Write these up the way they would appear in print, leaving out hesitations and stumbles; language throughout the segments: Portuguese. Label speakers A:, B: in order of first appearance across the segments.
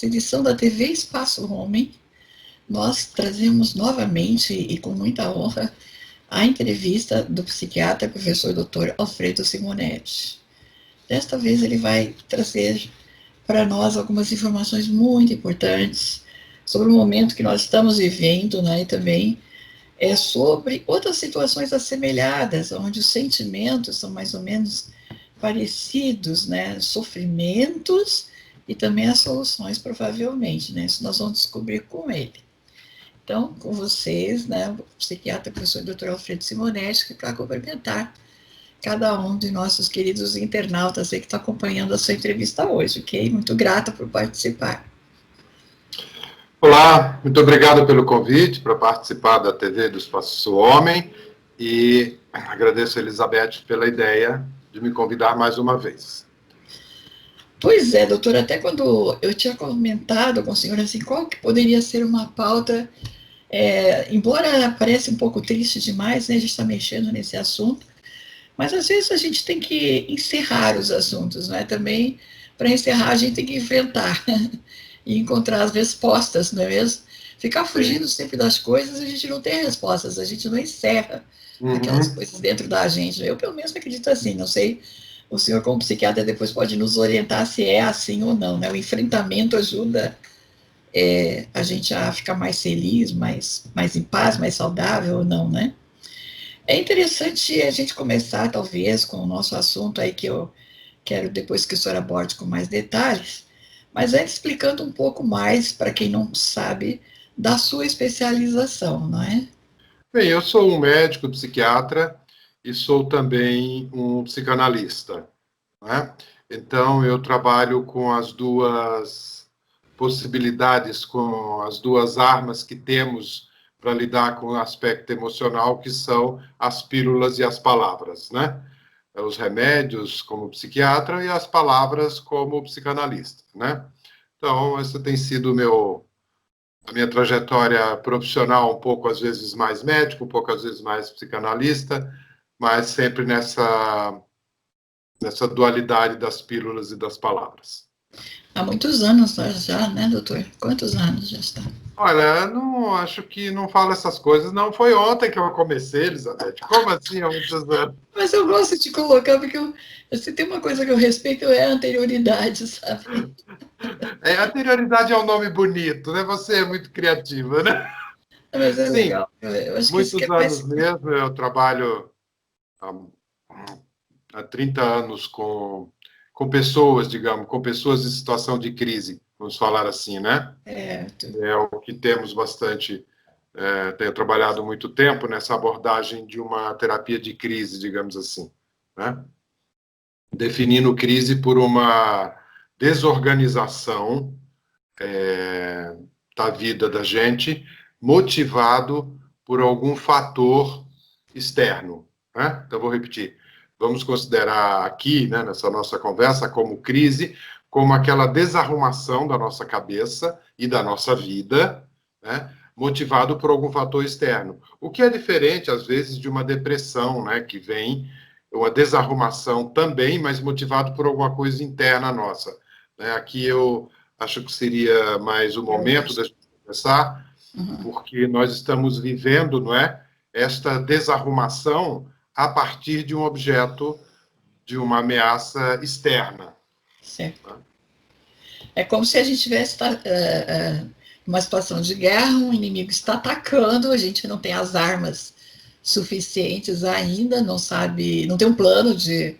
A: nesta edição da TV Espaço Homem, nós trazemos novamente e com muita honra a entrevista do psiquiatra professor Dr. Alfredo Simonetti. Desta vez ele vai trazer para nós algumas informações muito importantes sobre o momento que nós estamos vivendo, né, e também sobre outras situações assemelhadas, onde os sentimentos são mais ou menos parecidos, né, sofrimentos e também as soluções, provavelmente, né, isso nós vamos descobrir com ele. Então, com vocês, né, o psiquiatra professor Dr. Alfredo Simonetti, para cumprimentar cada um de nossos queridos internautas aí que está acompanhando a sua entrevista hoje, ok? Muito grata por participar.
B: Olá, muito obrigado pelo convite para participar da TV do Espaço Homem e agradeço a Elizabeth pela ideia de me convidar mais uma vez.
A: Pois é, doutor, até quando eu tinha comentado com o senhor assim, qual que poderia ser uma pauta, embora pareça um pouco triste demais, né, a gente está mexendo nesse assunto, mas às vezes a gente tem que encerrar os assuntos, né? Também, para encerrar, a gente tem que enfrentar e encontrar as respostas, não é mesmo? Ficar fugindo sempre das coisas, a gente não tem respostas, a gente não encerra aquelas coisas dentro da gente. Eu, pelo menos, acredito assim, não sei, o senhor, como psiquiatra, depois pode nos orientar se é assim ou não, né? O enfrentamento ajuda a gente a ficar mais feliz, mais em paz, mais saudável ou não, né? É interessante a gente começar, talvez, com o nosso assunto aí, que eu quero depois que o senhor aborde com mais detalhes, mas antes explicando um pouco mais, para quem não sabe, da sua especialização, não é?
B: Bem, eu sou um médico psiquiatra e sou também um psicanalista, né? Então, eu trabalho com as duas possibilidades, com as duas armas que temos para lidar com o aspecto emocional, que são as pílulas e as palavras, né? Os remédios como psiquiatra e as palavras como psicanalista, né? Então, essa tem sido a minha trajetória profissional, um pouco às vezes mais médico, um pouco às vezes mais psicanalista, mas sempre nessa dualidade das pílulas e das palavras.
A: Há muitos anos já, né, doutor? Quantos anos já está?
B: Olha, não acho que não falo essas coisas. Não foi ontem que eu comecei, Elizabeth. Como assim há muitos anos?
A: Mas eu gosto de colocar, porque se tem uma coisa que eu respeito é a anterioridade, sabe?
B: Anterioridade é um nome bonito, né? Você é muito criativa, né?
A: Mas é
B: Sim,
A: legal. Eu acho que isso que
B: muitos
A: é mais.
B: anos mesmo. Eu trabalho há, há 30 anos com pessoas, digamos, com pessoas em situação de crise, vamos falar assim, né? É o que temos bastante. Tenho trabalhado muito tempo nessa abordagem de uma terapia de crise, digamos assim, né? Definindo crise por uma desorganização da vida da gente, motivado por algum fator externo, né? Então, vou repetir. Vamos considerar aqui, né, nessa nossa conversa, como crise, como aquela desarrumação da nossa cabeça e da nossa vida, né, motivado por algum fator externo. O que é diferente, às vezes, de uma depressão, né, que vem uma desarrumação também, mas motivado por alguma coisa interna nossa. Né? Aqui eu acho que seria mais o momento da gente começar, porque nós estamos vivendo, não é, esta desarrumação a partir de um objeto, de uma ameaça externa.
A: Certo. É como se a gente tivesse numa situação de guerra, um inimigo está atacando, a gente não tem as armas suficientes ainda, não sabe, não tem um plano de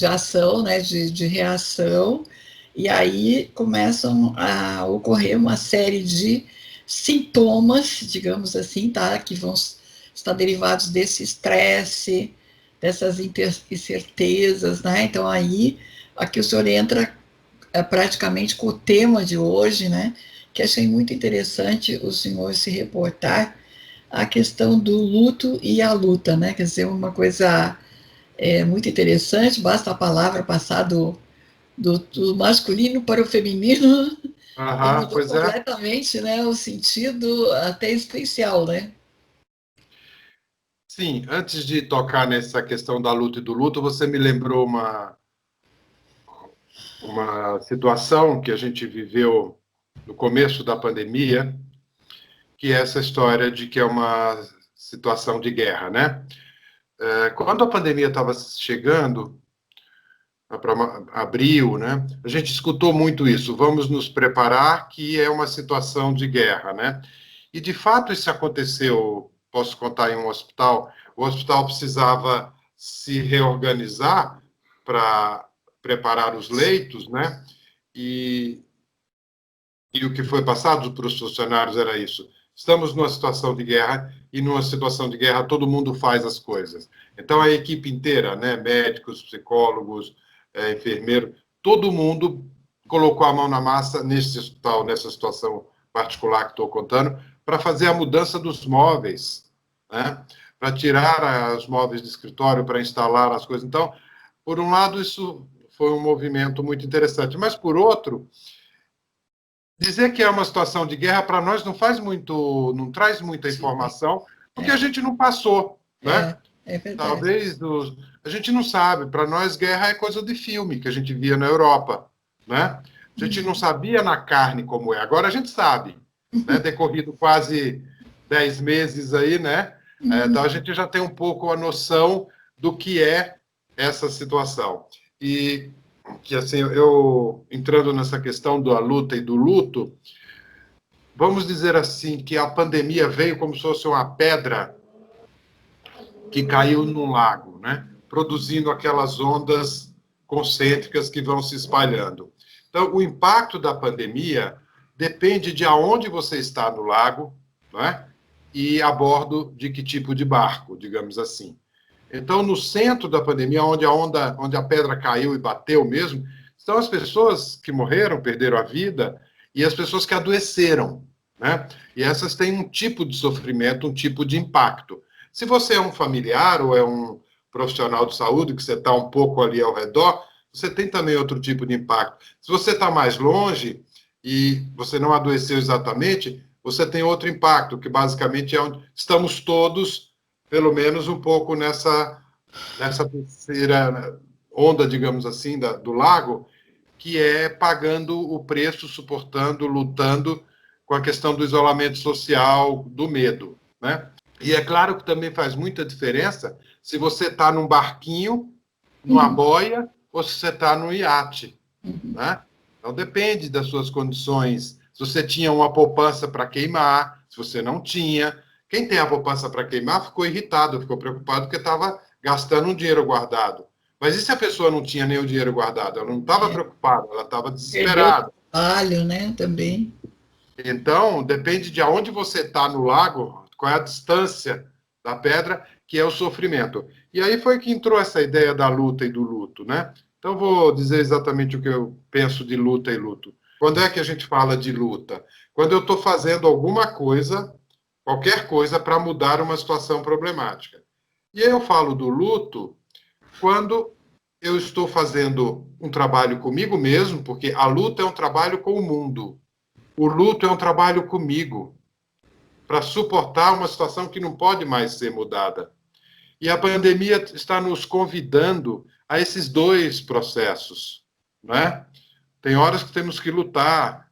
A: ação, né, de reação, e aí começam a ocorrer uma série de sintomas, digamos assim, tá, que vão estar derivados desse estresse, dessas incertezas, né? Então aí aqui o senhor entra praticamente com o tema de hoje, né? Que achei muito interessante o senhor se reportar a questão do luto e a luta, né? Quer dizer, uma coisa muito interessante, basta a palavra passar do masculino para o feminino e mudou
B: Pois é.
A: completamente, né? O sentido até existencial, né?
B: Sim, antes de tocar nessa questão da luta e do luto, você me lembrou uma situação que a gente viveu no começo da pandemia, que é essa história de que é uma situação de guerra, né? Quando a pandemia estava chegando, para abril, né? A gente escutou muito isso. Vamos nos preparar, que é uma situação de guerra, né? E de fato isso aconteceu. Posso contar em um hospital. O hospital precisava se reorganizar para preparar os leitos, né? E, e o que foi passado para os funcionários era isso. Estamos numa situação de guerra e numa situação de guerra todo mundo faz as coisas. Então a equipe inteira, né, médicos, psicólogos, enfermeiro, todo mundo colocou a mão na massa nesse hospital, nessa situação particular que estou contando, para fazer a mudança dos móveis, né, para tirar os móveis de escritório, para instalar as coisas. Então, por um lado, isso foi um movimento muito interessante, mas por outro, dizer que é uma situação de guerra para nós não faz muito, não traz muita
A: Sim,
B: informação, porque a
A: é,
B: gente não passou, né?
A: é verdade.
B: Talvez a gente não sabe. Para nós, guerra é coisa de filme que a gente via na Europa, né? A gente não sabia na carne como é. Agora a gente sabe, né? Decorrido quase 10 meses aí, né? Então a gente já tem um pouco a noção do que é essa situação. E que assim, eu entrando nessa questão da luta e do luto, vamos dizer assim que a pandemia veio como se fosse uma pedra que caiu num lago, né? Produzindo aquelas ondas concêntricas que vão se espalhando. Então, o impacto da pandemia depende de aonde você está no lago, né? E a bordo de que tipo de barco, digamos assim. Então, no centro da pandemia, onde a pedra caiu e bateu mesmo, estão as pessoas que morreram, perderam a vida, e as pessoas que adoeceram, né? E essas têm um tipo de sofrimento, um tipo de impacto. Se você é um familiar ou é um profissional de saúde, que você está um pouco ali ao redor, você tem também outro tipo de impacto. Se você está mais longe e você não adoeceu exatamente, você tem outro impacto, que basicamente é onde estamos todos, pelo menos um pouco nessa terceira onda, digamos assim, do lago, que é pagando o preço, suportando, lutando com a questão do isolamento social, do medo, né? E é claro que também faz muita diferença se você está num barquinho, numa boia, ou se você está num iate, né? Então depende das suas condições. Se você tinha uma poupança para queimar, se você não tinha. Quem tem a poupança para queimar ficou irritado, ficou preocupado porque estava gastando um dinheiro guardado. Mas e se a pessoa não tinha nem o dinheiro guardado? Ela não estava preocupada, ela estava
A: Perdeu o
B: desesperada.
A: trabalho, né, também.
B: Então, depende de aonde você está no lago, qual é a distância da pedra, que é o sofrimento. E aí foi que entrou essa ideia da luta e do luto, né? Então, vou dizer exatamente o que eu penso de luta e luto. Quando é que a gente fala de luta? Quando eu estou fazendo alguma coisa, qualquer coisa, para mudar uma situação problemática. E aí eu falo do luto quando eu estou fazendo um trabalho comigo mesmo, porque a luta é um trabalho com o mundo. O luto é um trabalho comigo, para suportar uma situação que não pode mais ser mudada. E a pandemia está nos convidando a esses dois processos, né? Tem horas que temos que lutar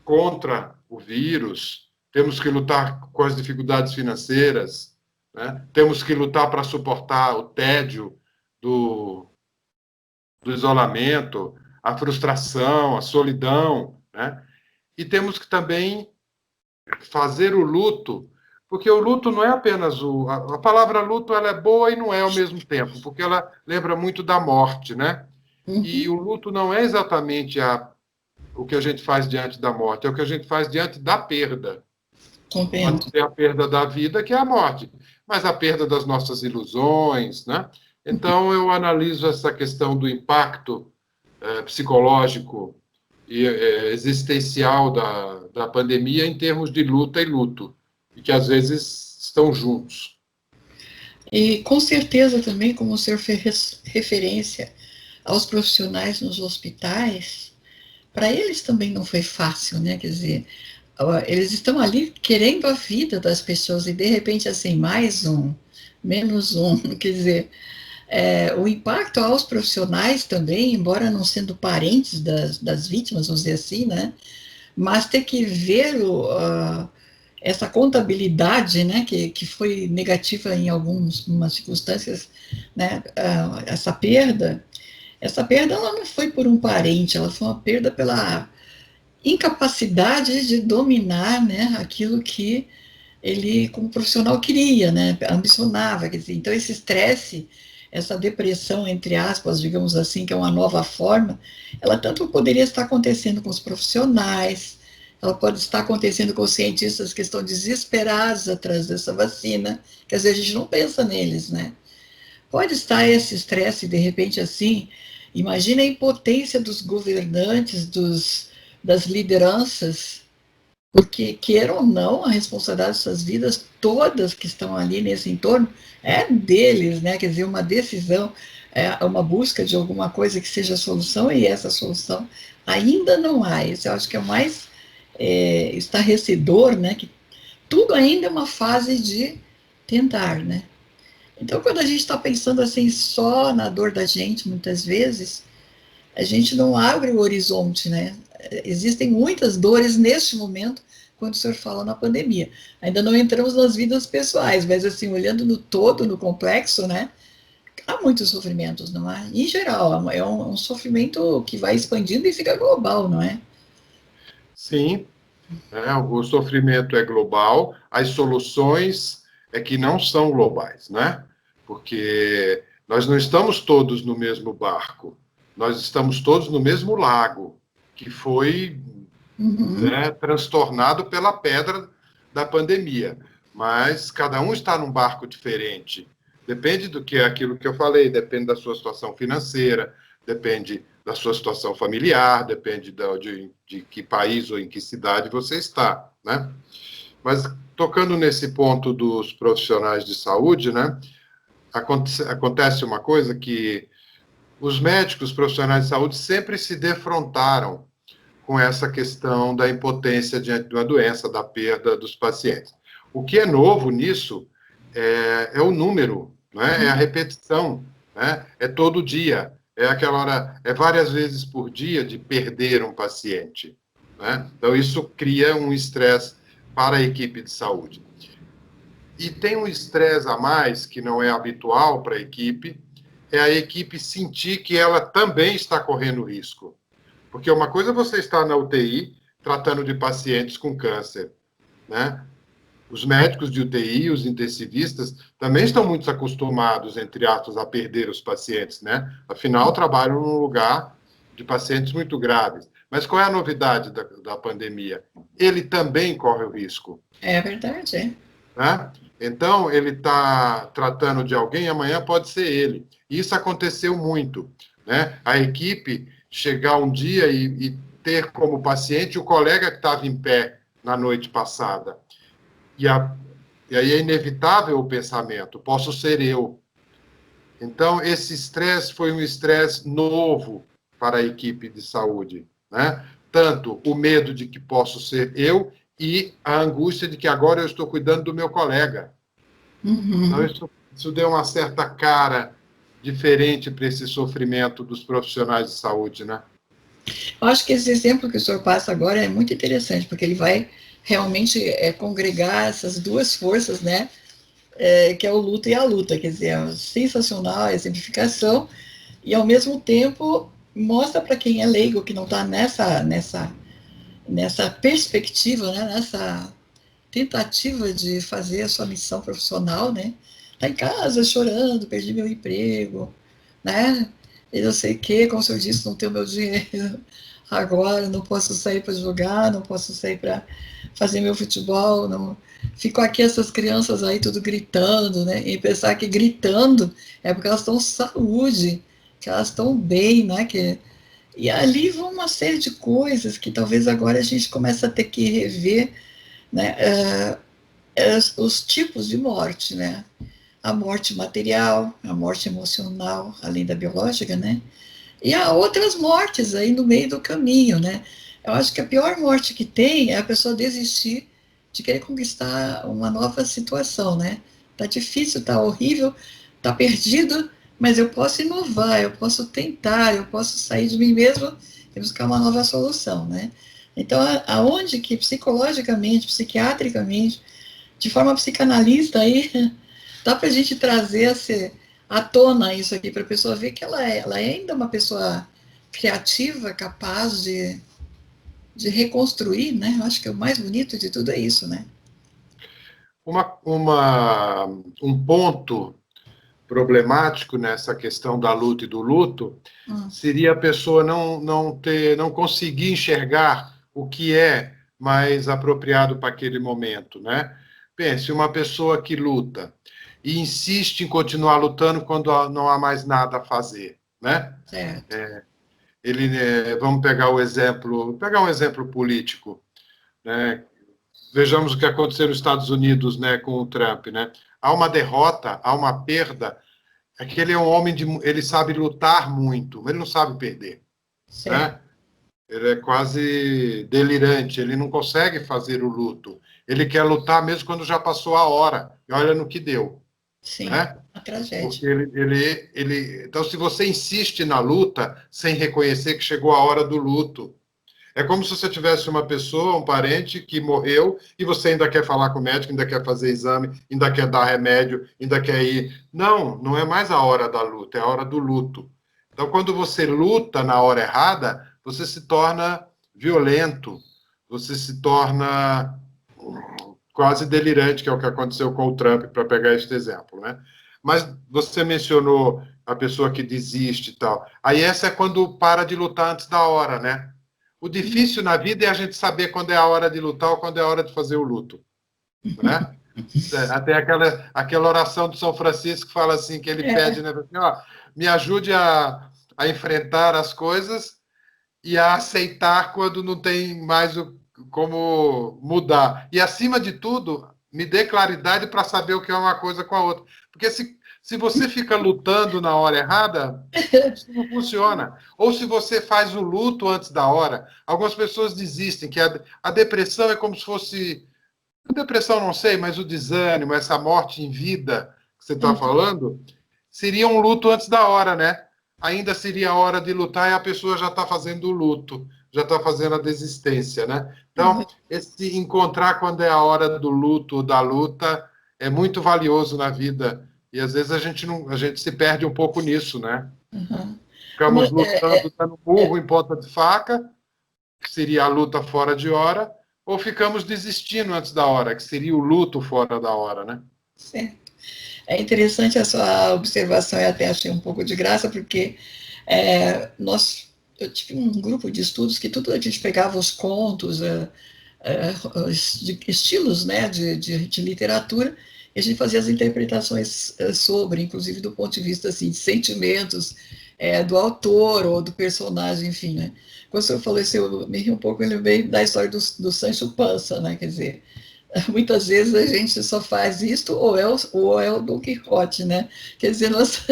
B: contra o vírus, temos que lutar com as dificuldades financeiras, né? Temos que lutar para suportar o tédio do, do isolamento, a frustração, a solidão, né? E temos que também fazer o luto, porque o luto não é apenas a palavra luto, ela é boa e não é ao mesmo tempo, porque ela lembra muito da morte, né? E o luto não é exatamente o que a gente faz diante da morte, é o que a gente faz diante da perda.
A: Compreendo.
B: Pode ser a perda da vida, que é a morte, mas a perda das nossas ilusões, né? Então eu analiso essa questão do impacto psicológico e existencial da pandemia em termos de luta e luto, e que às vezes estão juntos.
A: E com certeza também, como o senhor fez referência aos profissionais nos hospitais, para eles também não foi fácil, né? Quer dizer, eles estão ali querendo a vida das pessoas e de repente assim, mais um, menos um, quer dizer, o impacto aos profissionais também, embora não sendo parentes das vítimas, vamos dizer assim, né? mas ter que ver essa contabilidade, né, que foi negativa em algumas circunstâncias, né, essa perda ela não foi por um parente, ela foi uma perda pela incapacidade de dominar, né, aquilo que ele, como profissional, queria, né, ambicionava, quer dizer, então esse estresse, essa depressão, entre aspas, digamos assim, que é uma nova forma, ela tanto poderia estar acontecendo com os profissionais, ela pode estar acontecendo com os cientistas que estão desesperados atrás dessa vacina, quer dizer, a gente não pensa neles, né? Pode estar esse estresse, de repente, assim, imagina a impotência dos governantes, das lideranças, porque, queira ou não, a responsabilidade dessas vidas todas que estão ali nesse entorno é deles, né? Quer dizer, uma decisão, uma busca de alguma coisa que seja a solução, e essa solução ainda não há. Isso eu acho que é o mais estarrecedor, né? Que tudo ainda é uma fase de tentar, né? Então, quando a gente está pensando assim só na dor da gente, muitas vezes, a gente não abre o horizonte, né? Existem muitas dores neste momento, quando o senhor fala na pandemia. Ainda não entramos nas vidas pessoais, mas assim, olhando no todo, no complexo, né? Há muitos sofrimentos, não é? Em geral, é um sofrimento que vai expandindo e fica global, não é?
B: Sim, né? O sofrimento é global, as soluções é que não são globais, né? Porque nós não estamos todos no mesmo barco, nós estamos todos no mesmo lago, que foi,
A: Uhum.
B: né, transtornado pela pedra da pandemia. Mas cada um está num barco diferente. Depende do que é aquilo que eu falei, depende da sua situação financeira, depende da sua situação familiar, depende de que país ou em que cidade você está, né? Mas tocando nesse ponto dos profissionais de saúde, né? Acontece uma coisa que os médicos, profissionais de saúde sempre se defrontaram com essa questão da impotência diante de uma doença, da perda dos pacientes. O que é novo nisso é o número, né? É a repetição, né? É todo dia, é aquela hora, é várias vezes por dia de perder um paciente, né? Então, isso cria um estresse para a equipe de saúde. E tem um estresse a mais, que não é habitual para a equipe, é a equipe sentir que ela também está correndo risco. Porque uma coisa é você estar na UTI tratando de pacientes com câncer, né? Os médicos de UTI, os intensivistas, também estão muito acostumados, entre aspas, a perder os pacientes, né? Afinal, trabalham num lugar de pacientes muito graves. Mas qual é a novidade da pandemia? Ele também corre o risco,
A: É verdade, é.
B: né? Então, ele está tratando de alguém, amanhã pode ser ele. Isso aconteceu muito, né? A equipe chegar um dia e ter como paciente o colega que estava em pé na noite passada. E, e aí é inevitável o pensamento, posso ser eu. Então, esse estresse foi um estresse novo para a equipe de saúde, né? Tanto o medo de que posso ser eu e a angústia de que agora eu estou cuidando do meu colega. Então,
A: Uhum.
B: isso deu uma certa cara diferente para esse sofrimento dos profissionais de saúde, né?
A: Eu acho que esse exemplo que o senhor passa agora é muito interessante, porque ele vai realmente congregar essas duas forças, né? Que é o luto e a luta, quer dizer, é sensacional a exemplificação, e ao mesmo tempo mostra para quem é leigo, que não está nessa perspectiva, né? Nessa tentativa de fazer a sua missão profissional, né? Tá em casa chorando, perdi meu emprego, né? E não sei o que, como o senhor disse, não tenho meu dinheiro agora, não posso sair para jogar, não posso sair para fazer meu futebol, não. Ficam aqui essas crianças aí tudo gritando, né? E pensar que gritando é porque elas estão saúde, que elas estão bem, né? E ali vão uma série de coisas que talvez agora a gente comece a ter que rever, né? Os tipos de morte, né? A morte material, a morte emocional, além da biológica, né? E há outras mortes aí no meio do caminho, né? Eu acho que a pior morte que tem é a pessoa desistir de querer conquistar uma nova situação, né? Tá difícil, tá horrível, tá perdido, mas eu posso inovar, eu posso tentar, eu posso sair de mim mesmo e buscar uma nova solução, né? Então, aonde que psicologicamente, psiquiatricamente, de forma psicanalista, aí dá para a gente trazer à tona isso aqui, para a pessoa ver que ela é ainda uma pessoa criativa, capaz de reconstruir, né? Eu acho que o mais bonito de tudo é isso, né?
B: Um ponto problemático nessa questão da luta e do luto
A: Hum,
B: seria a pessoa não conseguir enxergar o que é mais apropriado para aquele momento, né? Pense, uma pessoa que luta e insiste em continuar lutando quando não há mais nada a fazer, né?
A: certo.
B: Vamos pegar um exemplo político, né? Vejamos o que aconteceu nos Estados Unidos, né, com o Trump, né? Há uma derrota, há uma perda. É que ele é um homem ele sabe lutar muito, mas ele não sabe perder,
A: Certo.
B: né? Ele é quase delirante, ele não consegue fazer o luto. Ele quer lutar mesmo quando já passou a hora. E olha no que deu,
A: Sim,
B: né?
A: a tragédia.
B: Porque então, se você insiste na luta sem reconhecer que chegou a hora do luto, é como se você tivesse uma pessoa, um parente que morreu e você ainda quer falar com o médico, ainda quer fazer exame, ainda quer dar remédio, ainda quer ir. Não, não é mais a hora da luta, é a hora do luto. Então, quando você luta na hora errada, você se torna violento, você se torna quase delirante, que é o que aconteceu com o Trump, para pegar este exemplo, né? Mas você mencionou a pessoa que desiste e tal. Aí essa é quando para de lutar antes da hora, né? O difícil na vida é a gente saber quando é a hora de lutar ou quando é a hora de fazer o luto, né? Até aquela oração de São Francisco que fala assim, que ele
A: É,
B: pede, né? Assim, ó, me ajude a enfrentar as coisas e a aceitar quando não tem mais como mudar. E, acima de tudo, me dê claridade para saber o que é uma coisa com a outra. Porque se você fica lutando na hora errada, isso não funciona. Ou se você faz o luto antes da hora, algumas pessoas desistem, que a depressão é como se fosse. A depressão, não sei, mas o desânimo, essa morte em vida que você está falando, seria um luto antes da hora, né? Ainda seria a hora de lutar e a pessoa já está fazendo o luto, já está fazendo a desistência, né? Então, esse encontrar quando é a hora do luto, da luta, é muito valioso na vida. E às vezes a gente se perde um pouco nisso, né?
A: uhum.
B: Ficamos lutando, dando burro em ponta de faca, que seria a luta fora de hora, ou ficamos desistindo antes da hora, que seria o luto fora da hora, né?
A: Certo. É interessante a sua observação, eu até achei um pouco de graça, porque eu tive um grupo de estudos que tudo a gente pegava os contos, de estilos, né, de literatura, e a gente fazia as interpretações sobre, inclusive do ponto de vista assim, de sentimentos do autor ou do personagem, enfim, né. Quando o senhor falou isso, eu me ri um pouco, eu lembrei da história do Sancho Panza, né, quer dizer, muitas vezes a gente só faz isto ou é o Dom Quixote, né? Quer dizer, nós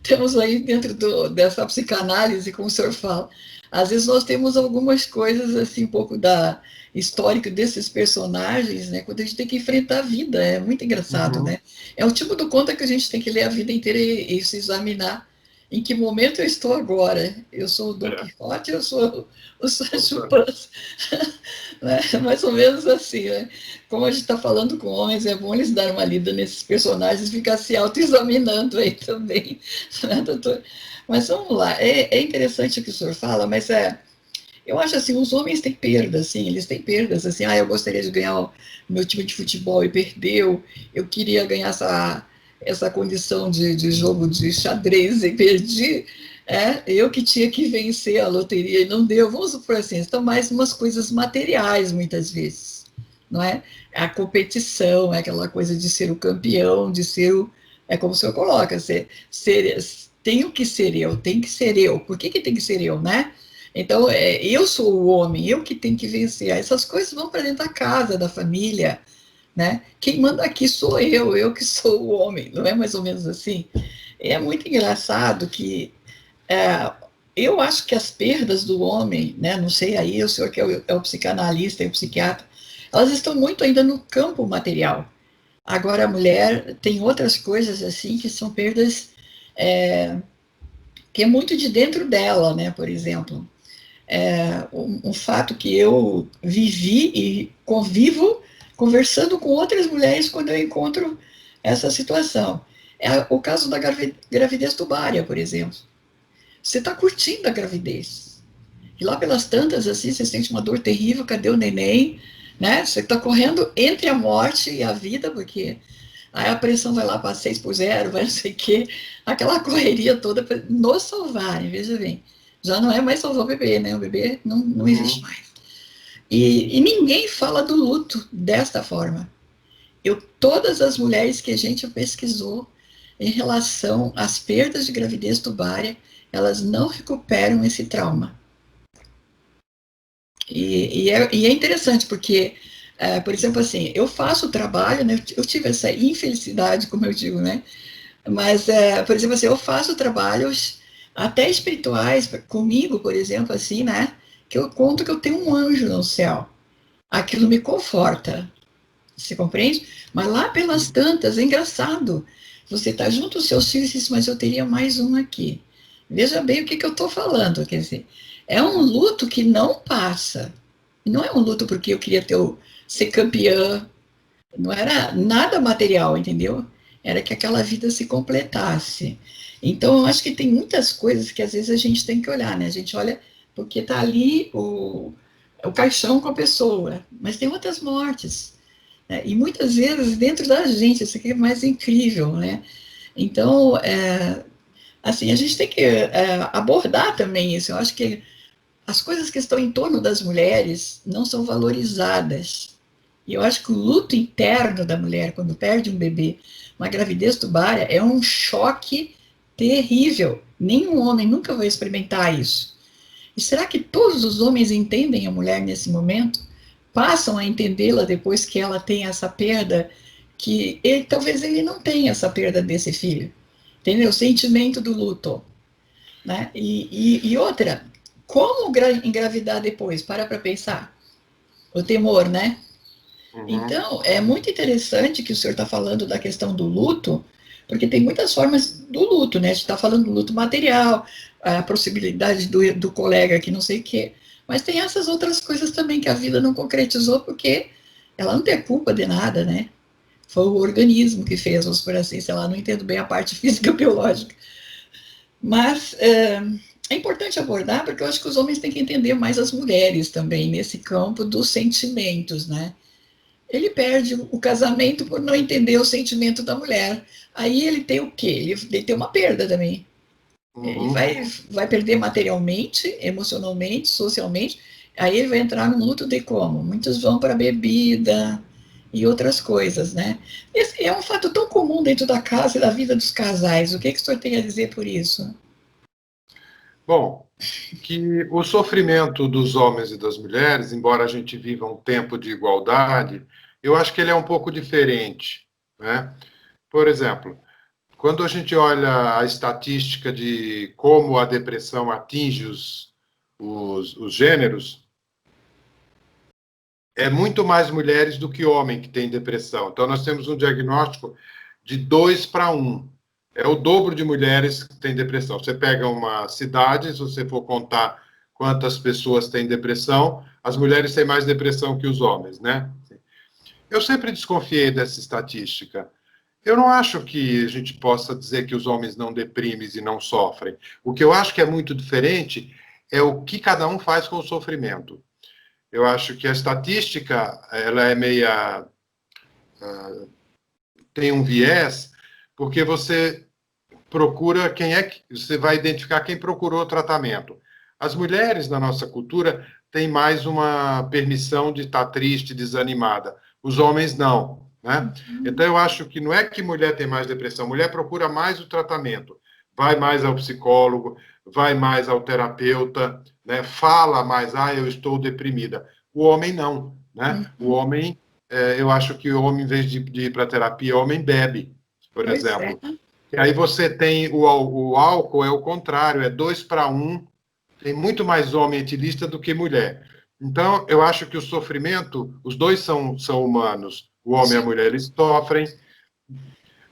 A: temos aí dentro dessa psicanálise, como o senhor fala, às vezes nós temos algumas coisas assim, um pouco da histórico desses personagens, né? Quando a gente tem que enfrentar a vida, é muito engraçado,
B: Uhum.
A: né? É o tipo do conta que a gente tem que ler a vida inteira e se examinar em que momento eu estou agora. Eu sou o Dom
B: É,
A: Quixote, eu sou o Sancho
B: outra.
A: Panza, né? Mais ou menos assim, né? Como a gente está falando com homens, é bom eles darem uma lida nesses personagens e ficar se autoexaminando aí também, né, doutor? Mas vamos lá, é interessante o que o senhor fala, mas eu acho assim, os homens têm perdas, assim, eles têm perdas, assim, eu gostaria de ganhar o meu time de futebol e perdeu, eu queria ganhar essa condição de jogo de xadrez e perdi, eu que tinha que vencer a loteria e não deu, vamos supor assim, estão mais umas coisas materiais muitas vezes, não é? A competição, é aquela coisa de ser o campeão, de ser é como o senhor coloca, tenho que ser eu, tem que ser eu, por que tem que ser eu, né? Então, eu sou o homem, eu que tenho que vencer. Essas coisas vão para dentro da casa, da família, né? Quem manda aqui sou eu que sou o homem, não é mais ou menos assim? É muito engraçado que é, eu acho que as perdas do homem, né? Não sei aí, o senhor que é o psicanalista e o psiquiatra, elas estão muito ainda no campo material. Agora, a mulher tem outras coisas assim que são perdas que é muito de dentro dela, né? Por exemplo. um fato que eu vivi e convivo conversando com outras mulheres quando eu encontro essa situação. É o caso da gravidez tubária, por exemplo. Você está curtindo a gravidez. E lá pelas tantas, assim, você sente uma dor terrível, cadê o neném? Né? Você está correndo entre a morte e a vida, porque aí a pressão vai lá para 6 por 0, vai não sei o quê, aquela correria toda para nos salvarem, veja bem. Já não é mais salvar o bebê, né? O bebê não existe
B: Uhum.
A: mais. E ninguém fala do luto desta forma. Todas as mulheres que a gente pesquisou em relação às perdas de gravidez tubária, elas não recuperam esse trauma. E é interessante, porque, por exemplo, assim, eu faço o trabalho, né, eu tive essa infelicidade, como eu digo, né, mas, por exemplo, assim, eu faço trabalhos até espirituais comigo, por exemplo, assim, né, que eu conto que eu tenho um anjo no céu. Aquilo me conforta, você compreende? Mas lá pelas tantas, é engraçado. Você está junto aos seus filhos e diz, mas eu teria mais um aqui. Veja bem o que, que eu estou falando. Quer dizer, é um luto que não passa. Não é um luto porque eu queria ser campeã. Não era nada material, entendeu? Era que aquela vida se completasse. Então, eu acho que tem muitas coisas que às vezes a gente tem que olhar, né? A gente olha porque está ali o caixão com a pessoa, mas tem outras mortes, né? E muitas vezes dentro da gente, isso aqui é mais incrível, né? Então, assim, a gente tem que abordar também isso. Eu acho que as coisas que estão em torno das mulheres não são valorizadas. E eu acho que o luto interno da mulher, quando perde um bebê, uma gravidez tubária, é um choque terrível. Nenhum homem nunca vai experimentar isso. E será que todos os homens entendem a mulher nesse momento? Passam a entendê-la depois que ela tem essa perda, que talvez ele não tenha essa perda desse filho. Entendeu? O sentimento do luto. Né? E outra, como engravidar depois? Para pensar. O temor, né?
B: Uhum.
A: Então, é muito interessante que o senhor está falando da questão do luto, porque tem muitas formas do luto, né? A gente está falando do luto material, a possibilidade do colega que não sei o quê, mas tem essas outras coisas também que a vida não concretizou, porque ela não tem culpa de nada, né? Foi o organismo que fez, vamos por assim, sei lá, não entendo bem a parte física biológica. Mas é importante abordar, porque eu acho que os homens têm que entender mais as mulheres também, nesse campo dos sentimentos, né? Ele perde o casamento por não entender o sentimento da mulher. Aí ele tem o quê? Ele tem uma perda também. Ele
B: Uhum.
A: vai perder materialmente, emocionalmente, socialmente. Aí ele vai entrar num luto de como? Muitos vão para a bebida e outras coisas, né? Esse é um fato tão comum dentro da casa e da vida dos casais. O que, que o senhor tem a dizer por isso?
B: Bom, que o sofrimento dos homens e das mulheres, embora a gente viva um tempo de igualdade, eu acho que ele é um pouco diferente, né? Por exemplo, quando a gente olha a estatística de como a depressão atinge os gêneros, é muito mais mulheres do que homem que tem depressão. Então, nós temos um diagnóstico de 2 para 1. É o dobro de mulheres que têm depressão. Você pega uma cidade, se você for contar quantas pessoas têm depressão, as mulheres têm mais depressão que os homens, né? Eu sempre desconfiei dessa estatística. Eu não acho que a gente possa dizer que os homens não deprimem e não sofrem. O que eu acho que é muito diferente é o que cada um faz com o sofrimento. Eu acho que a estatística ela é meia tem um viés porque você procura quem é que você vai identificar quem procurou o tratamento. As mulheres na nossa cultura têm mais uma permissão de estar triste, desanimada. Os homens não, né? Então eu acho que não é que mulher tem mais depressão, mulher procura mais o tratamento, vai mais ao psicólogo, vai mais ao terapeuta, né? Fala mais, eu estou deprimida. O homem não, né? O
A: Uhum.
B: homem, eu acho que o homem, em vez de ir para terapia, o homem bebe, por
A: Pois é.
B: exemplo. E aí você tem o álcool, é o contrário, é 2 para 1. Tem muito mais homem etilista do que mulher. Então, eu acho que o sofrimento, os dois são humanos. O homem e a
A: Sim.
B: mulher, eles sofrem.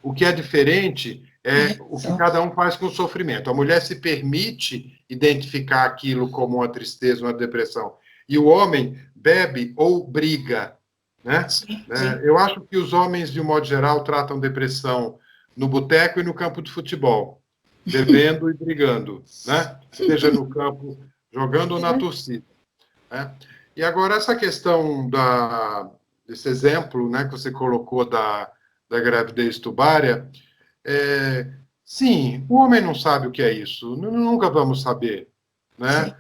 B: O que é diferente é o que cada um faz com o sofrimento. A mulher se permite identificar aquilo como uma tristeza, uma depressão. E o homem bebe ou briga, né?
A: Sim.
B: Eu acho que os homens, de um modo geral, tratam depressão no boteco e no campo de futebol, bebendo e brigando, né? Seja no campo jogando ou na torcida, né? E agora essa questão desse exemplo, né, que você colocou da gravidez tubária, sim, o homem não sabe o que é isso, nunca vamos saber, né?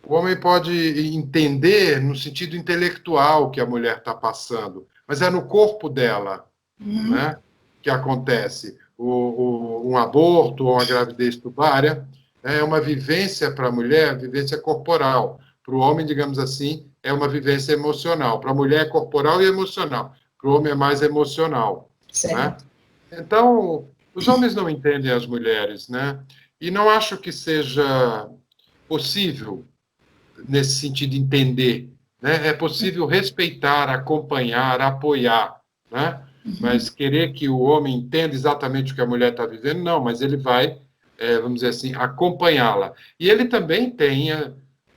B: O homem pode entender no sentido intelectual que a mulher está passando, mas é no corpo dela, né, que acontece. Um aborto ou uma gravidez tubária é uma vivência para a mulher, vivência corporal. Para o homem, digamos assim, é uma vivência emocional. Para a mulher é corporal e emocional. Para o homem é mais emocional. Né? Então, os homens não entendem as mulheres, né? E não acho que seja possível, nesse sentido, entender. Né? É possível respeitar, acompanhar, apoiar, né? Mas querer que o homem entenda exatamente o que a mulher está vivendo, não, mas ele vai, vamos dizer assim, acompanhá-la. E ele também tem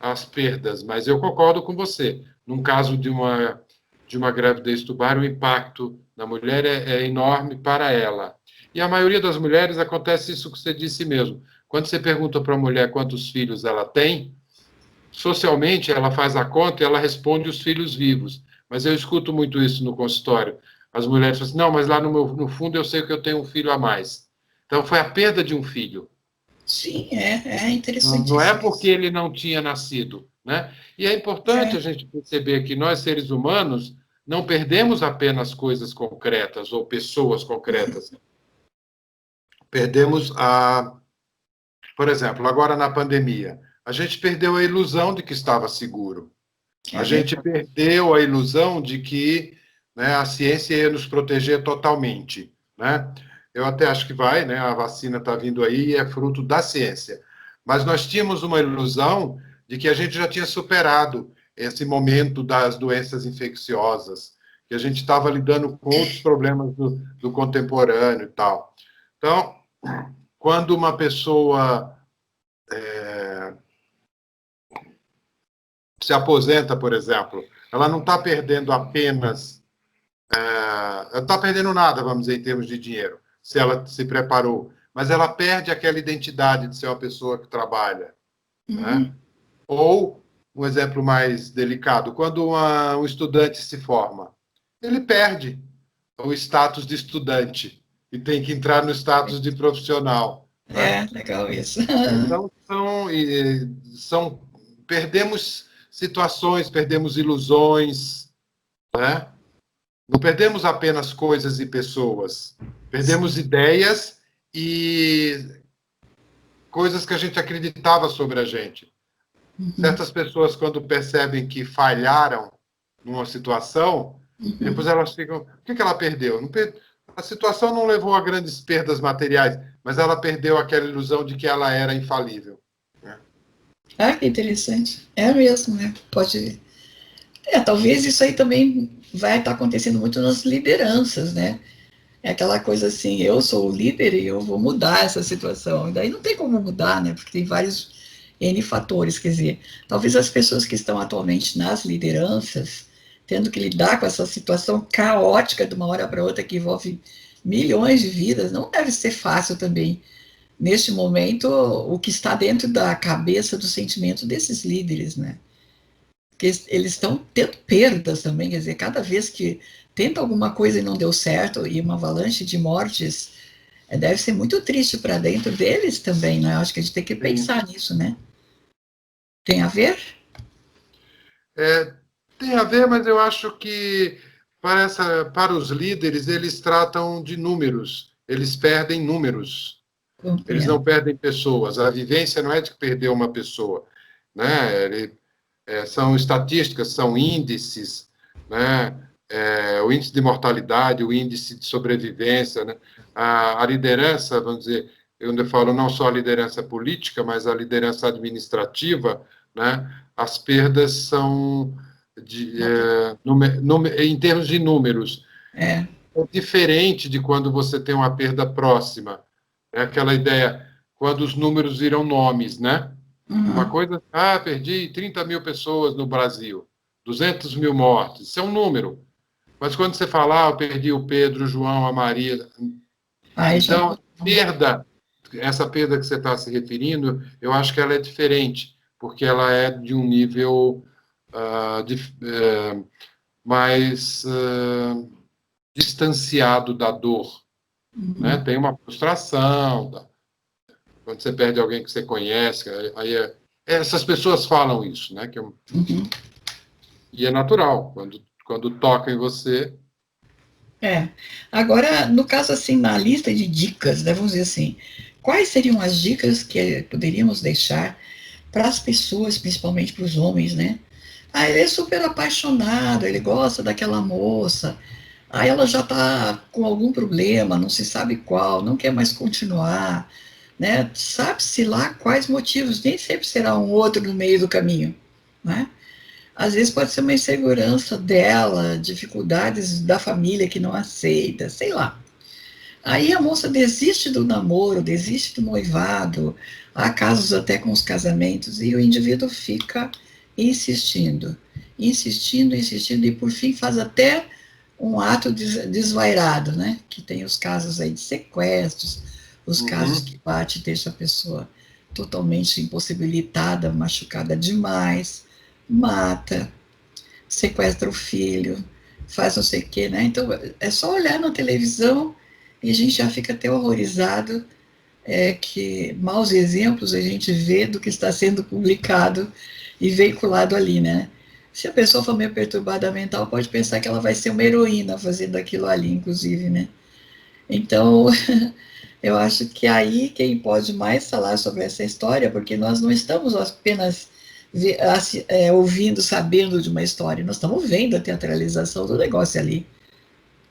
B: as perdas, mas eu concordo com você. Num caso de uma gravidez tubária, o impacto na mulher é enorme para ela. E a maioria das mulheres acontece isso que você disse mesmo. Quando você pergunta para a mulher quantos filhos ela tem, socialmente ela faz a conta e ela responde os filhos vivos. Mas eu escuto muito isso no consultório. As mulheres falam assim, não, mas lá no fundo eu sei que eu tenho um filho a mais. Então foi a perda de um filho.
A: Sim, é
B: Não é
A: interessantíssimo
B: porque
A: isso.
B: ele não tinha nascido, né? E é importante a gente perceber que nós, seres humanos, não perdemos apenas coisas concretas ou pessoas concretas. Perdemos por exemplo, agora na pandemia, a gente perdeu a ilusão de que estava seguro. A gente perdeu a ilusão de que, né, a ciência ia nos proteger totalmente, né? Eu até acho que vai, né? A vacina está vindo aí e é fruto da ciência. Mas nós tínhamos uma ilusão de que a gente já tinha superado esse momento das doenças infecciosas, que a gente estava lidando com outros problemas do contemporâneo e tal. Então, quando uma pessoa se aposenta, por exemplo, ela não está perdendo apenas, ela não está perdendo nada, vamos dizer, em termos de dinheiro, se ela se preparou, mas ela perde aquela identidade de ser uma pessoa que trabalha. Né? Ou, um exemplo mais delicado, quando um estudante se forma, ele perde o status de estudante e tem que entrar no status de profissional. Né?
A: Legal isso.
B: Então, perdemos situações, perdemos ilusões, né? Não perdemos apenas coisas e pessoas, perdemos ideias e coisas que a gente acreditava sobre a gente. Certas pessoas, quando percebem que falharam numa situação, depois elas ficam... O que ela perdeu? A situação não levou a grandes perdas materiais, mas ela perdeu aquela ilusão de que ela era infalível.
A: Que interessante. É mesmo, né? Pode. Talvez isso aí também vai estar acontecendo muito nas lideranças, né? É aquela coisa assim, eu sou o líder e eu vou mudar essa situação. E daí não tem como mudar, né? Porque tem vários N fatores, quer dizer, talvez as pessoas que estão atualmente nas lideranças, tendo que lidar com essa situação caótica de uma hora para outra que envolve milhões de vidas, não deve ser fácil também. Neste momento, o que está dentro da cabeça, do sentimento desses líderes, né? Porque eles estão tendo perdas também, quer dizer, cada vez que tenta alguma coisa e não deu certo, e uma avalanche de mortes, deve ser muito triste para dentro deles também, né? Acho que a gente tem que pensar nisso, né? Tem a ver?
B: Tem a ver, mas eu acho que para os líderes, eles tratam de números, eles perdem números, eles
A: Compreendo.
B: não perdem pessoas. A vivência não é de perder uma pessoa, né? São estatísticas, são índices, né? O índice de mortalidade, o índice de sobrevivência, né? A liderança, vamos dizer, eu falo não só a liderança política, mas a liderança administrativa, né? As perdas são em termos de números.
A: É.
B: é diferente de quando você tem uma perda próxima. É aquela ideia, quando os números viram nomes, né? Uma
A: Uhum.
B: coisa, perdi 30 mil pessoas no Brasil, 200 mil mortes, isso é um número. Mas quando você fala, eu perdi o Pedro, o João, a Maria.
A: Aí já
B: Então,
A: não.
B: perda, essa perda que você está se referindo, eu acho que ela é diferente, porque ela é de um nível mais distanciado da dor. Né?
A: Uhum.
B: Tem uma frustração, quando você perde alguém que você conhece, essas pessoas falam isso, né?
A: Uhum.
B: E é natural, quando toca em você.
A: É. Agora, no caso, assim, na lista de dicas, né, vamos dizer assim, quais seriam as dicas que poderíamos deixar para as pessoas, principalmente para os homens, né? Ah, ele é super apaixonado, ele gosta daquela moça, aí ela já está com algum problema, não se sabe qual, não quer mais continuar, né? Sabe-se lá quais motivos, nem sempre será um outro no meio do caminho, né? Às vezes pode ser uma insegurança dela, dificuldades da família que não aceita, sei lá. Aí a moça desiste do namoro, desiste do noivado, há casos até com os casamentos, e o indivíduo fica insistindo, insistindo, insistindo, e por fim faz até um ato desvairado, né? Que tem os casos aí de sequestros, os casos
B: Uhum,
A: que bate e deixa a pessoa totalmente impossibilitada, machucada demais, mata, sequestra o filho, faz não sei o quê, né? Então é só olhar na televisão e a gente já fica até horrorizado que maus exemplos a gente vê do que está sendo publicado e veiculado ali, né? Se a pessoa for meio perturbada mental, pode pensar que ela vai ser uma heroína fazendo aquilo ali, inclusive, né? Então, eu acho que aí quem pode mais falar sobre essa história, porque nós não estamos apenas ouvindo, sabendo de uma história, nós estamos vendo a teatralização do negócio ali,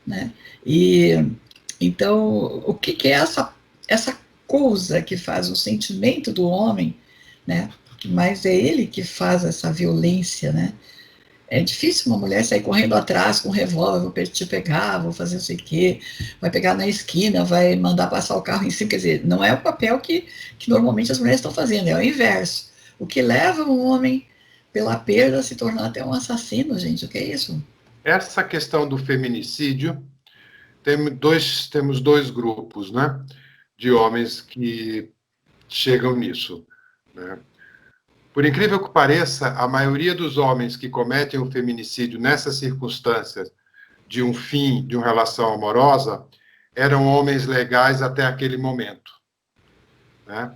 A: né? E então, o que, que é essa coisa que faz o sentimento do homem, né? Mas é ele que faz essa violência, né? É difícil uma mulher sair correndo atrás com um revólver, vou te pegar, vou fazer não sei o quê, vai pegar na esquina, vai mandar passar o carro em cima. Quer dizer, não é o papel que normalmente as mulheres estão fazendo, é o inverso. O que leva um homem, pela perda, a se tornar até um assassino, gente, o que é isso?
B: essa questão do feminicídio, temos dois grupos, né, de homens que chegam nisso. Né? Por incrível que pareça, a maioria dos homens que cometem o feminicídio nessas circunstâncias de um fim de uma relação amorosa eram homens legais até aquele momento. Né?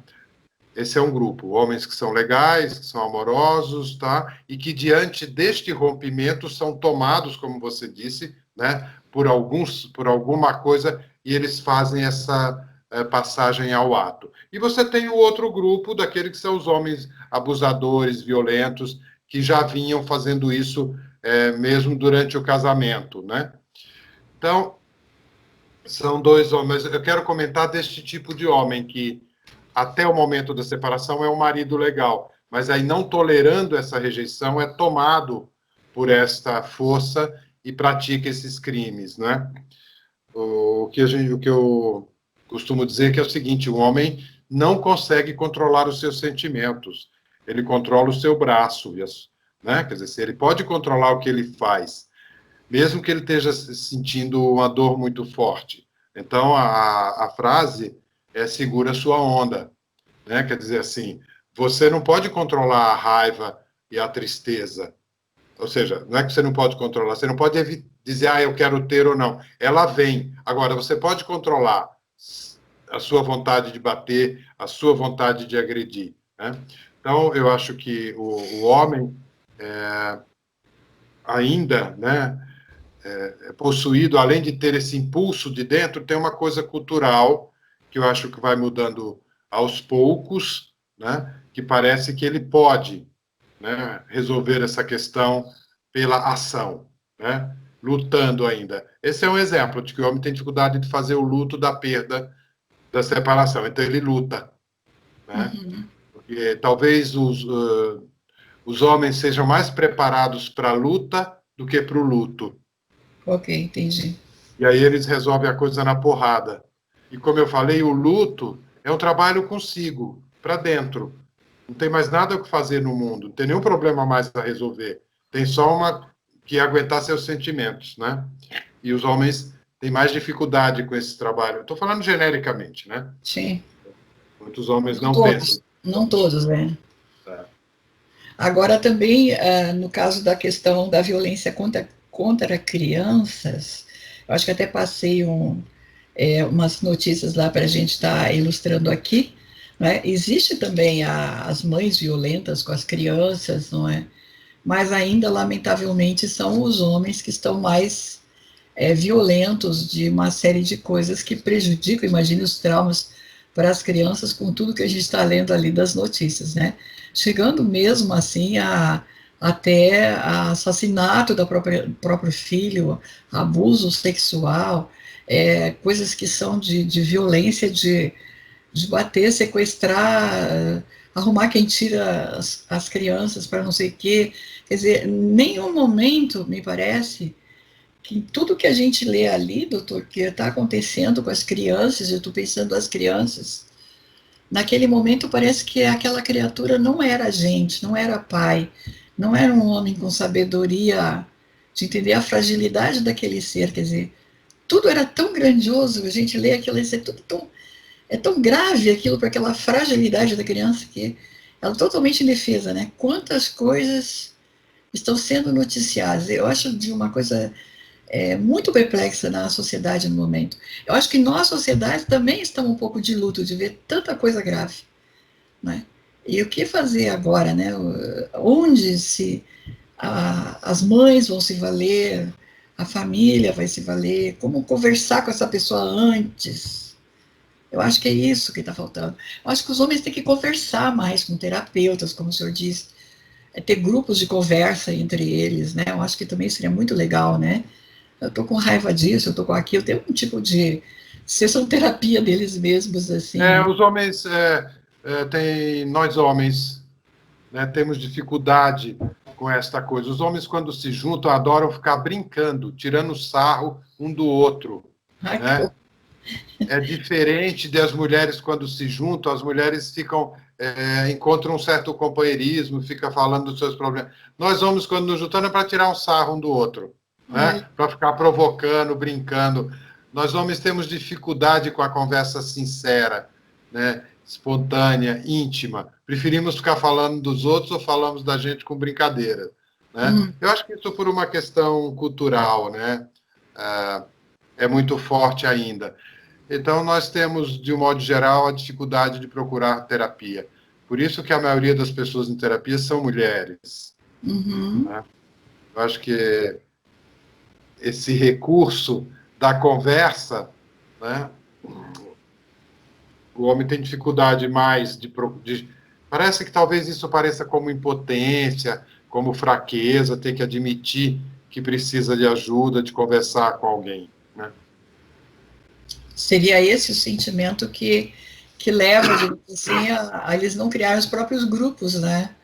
B: Esse é um grupo, homens que são legais, que são amorosos, tá? E que diante deste rompimento são tomados, como você disse, né, por alguma coisa e eles fazem essa passagem ao ato. E você tem o outro grupo, daqueles que são os homens abusadores, violentos, que já vinham fazendo isso mesmo durante o casamento, né? Então, são dois homens. Eu quero comentar deste tipo de homem que até o momento da separação é um marido legal, mas aí não tolerando essa rejeição é tomado por esta força e pratica esses crimes, né? O que eu costumo dizer que é o seguinte: o homem não consegue controlar os seus sentimentos, ele controla o seu braço, né? Quer dizer, se ele pode controlar o que ele faz, mesmo que ele esteja sentindo uma dor muito forte. Então, a frase é segura a sua onda, né? Quer dizer assim, você não pode controlar a raiva e a tristeza. Ou seja, não é que você não pode controlar, você não pode dizer, eu quero ter ou não. Ela vem. Agora, você pode controlar a sua vontade de bater, a sua vontade de agredir. Né? Então, eu acho que o homem ainda, né, possuído, além de ter esse impulso de dentro, tem uma coisa cultural que eu acho que vai mudando aos poucos, né, que parece que ele pode, né, resolver essa questão pela ação, né, lutando ainda. Esse é um exemplo de que o homem tem dificuldade de fazer o luto da perda, da separação, então ele luta. Né,
A: Uhum.
B: porque talvez os homens sejam mais preparados para a luta do que para o luto.
A: Ok, entendi.
B: E aí eles resolvem a coisa na porrada. E como eu falei, o luto é um trabalho consigo, para dentro. Não tem mais nada o que fazer no mundo, não tem nenhum problema mais a resolver. Tem só uma que aguentar seus sentimentos, né? E os homens têm mais dificuldade com esse trabalho. Estou falando genericamente, né?
A: Sim.
B: Muitos homens
A: Não
B: não pensam.
A: todos, não todos, né?
B: É.
A: Agora também, no caso da questão da violência contra crianças, eu acho que até passei umas notícias lá para a gente estar ilustrando aqui, né? Existe também as mães violentas com as crianças, não é? Mas ainda, lamentavelmente, são os homens que estão mais violentos de uma série de coisas que prejudicam, imagine os traumas para as crianças com tudo que a gente está lendo ali das notícias, né? Chegando mesmo assim até a assassinato do próprio filho, abuso sexual, coisas que são de violência, de bater, sequestrar, arrumar quem tira as crianças para não sei o quê. Quer dizer, nenhum momento, me parece, que tudo que a gente lê ali, doutor, que está acontecendo com as crianças, eu estou pensando as crianças, naquele momento parece que aquela criatura não era a gente, não era pai, não era um homem com sabedoria de entender a fragilidade daquele ser, quer dizer, tudo era tão grandioso, a gente lê aquilo e diz, é tão grave aquilo para aquela fragilidade da criança que ela é totalmente indefesa, né? Quantas coisas estão sendo noticiadas. Eu acho de uma coisa muito perplexa na sociedade no momento. Eu acho que nós, sociedade, também estamos um pouco de luto de ver tanta coisa grave, né? E o que fazer agora, né? Onde as mães vão se valer, a família vai se valer, como conversar com essa pessoa antes. Eu acho que é isso que está faltando. Eu acho que os homens têm que conversar mais com terapeutas, como o senhor disse, ter grupos de conversa entre eles, né? Eu acho que também seria muito legal, né? Eu tô com raiva disso, eu tô com aquilo, tem um tipo de sessão terapia deles mesmos, assim, né?
B: Os homens, nós homens, né, temos dificuldade com esta coisa. Os homens, quando se juntam, adoram ficar brincando, tirando sarro um do outro,
A: Ai,
B: né? É diferente das mulheres quando se juntam, as mulheres encontram um certo companheirismo, fica falando dos seus problemas. Nós homens, quando nos juntamos, é para tirar um sarro um do outro, né? Para ficar provocando, brincando. Nós homens temos dificuldade com a conversa sincera, né? Espontânea, íntima. Preferimos ficar falando dos outros ou falamos da gente com brincadeira, né? Eu acho que isso por uma questão cultural, né? É muito forte ainda. Então, nós temos, de um modo geral, a dificuldade de procurar terapia. Por isso que a maioria das pessoas em terapia são mulheres.
A: Uhum.
B: Né? Eu acho que esse recurso da conversa, né? O homem tem dificuldade mais Parece que talvez isso pareça como impotência, como fraqueza, ter que admitir que precisa de ajuda, de conversar com alguém. Né?
A: Seria esse o sentimento que leva, digamos assim, a eles não criarem os próprios grupos, né?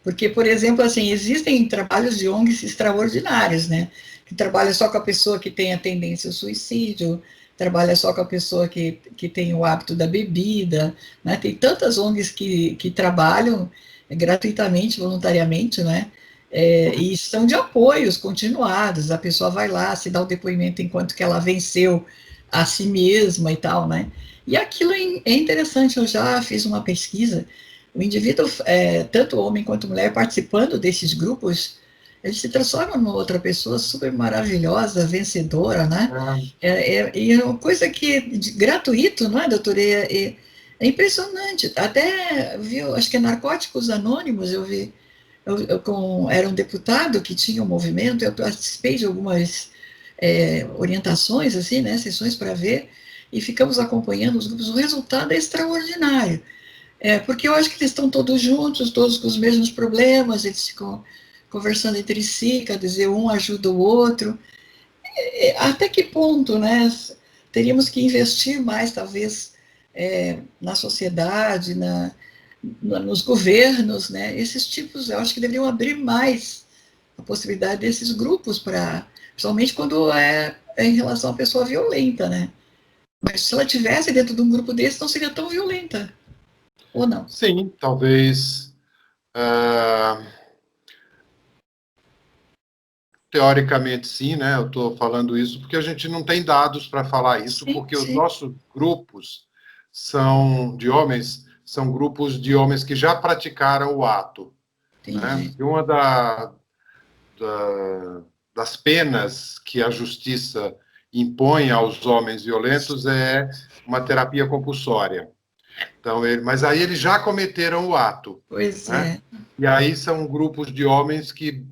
A: Porque, por exemplo, assim, existem trabalhos de ONGs extraordinários, né? Que trabalha só com a pessoa que tem a tendência ao suicídio, trabalha só com a pessoa que tem o hábito da bebida, né? Tem tantas ONGs que trabalham gratuitamente, voluntariamente, né? E são de apoios continuados, a pessoa vai lá, se dá o depoimento enquanto que ela venceu a si mesma e tal, né? E aquilo é interessante, eu já fiz uma pesquisa, o indivíduo, tanto homem quanto mulher, participando desses grupos, ele se transforma numa outra pessoa super maravilhosa, vencedora, né? E é uma coisa gratuito, não é, doutor? É impressionante. Até, viu, acho que é Narcóticos Anônimos, eu vi, era um deputado que tinha um movimento, eu participei de algumas orientações, assim, né, sessões para ver, e ficamos acompanhando os grupos, o resultado é extraordinário. Porque eu acho que eles estão todos juntos, todos com os mesmos problemas, eles ficam conversando entre si, quer dizer, um ajuda o outro. Até que ponto, né? Teríamos que investir mais, talvez, na sociedade, nos governos, né? Esses tipos, eu acho que deveriam abrir mais a possibilidade desses grupos para, principalmente quando em relação à pessoa violenta, né? Mas se ela tivesse dentro de um grupo desse, não seria tão violenta, ou não?
B: Sim, talvez. ah, Teoricamente, sim, né? Eu estou falando isso porque a gente não tem dados para falar isso,
A: Sim,
B: porque os
A: sim,
B: nossos grupos são grupos de homens que já praticaram o ato, né?
A: entendi.
B: E uma das penas que a justiça impõe aos homens violentos é uma terapia compulsória. Então, mas aí eles já cometeram o ato,
A: Pois
B: né?
A: é.
B: E aí são grupos de homens que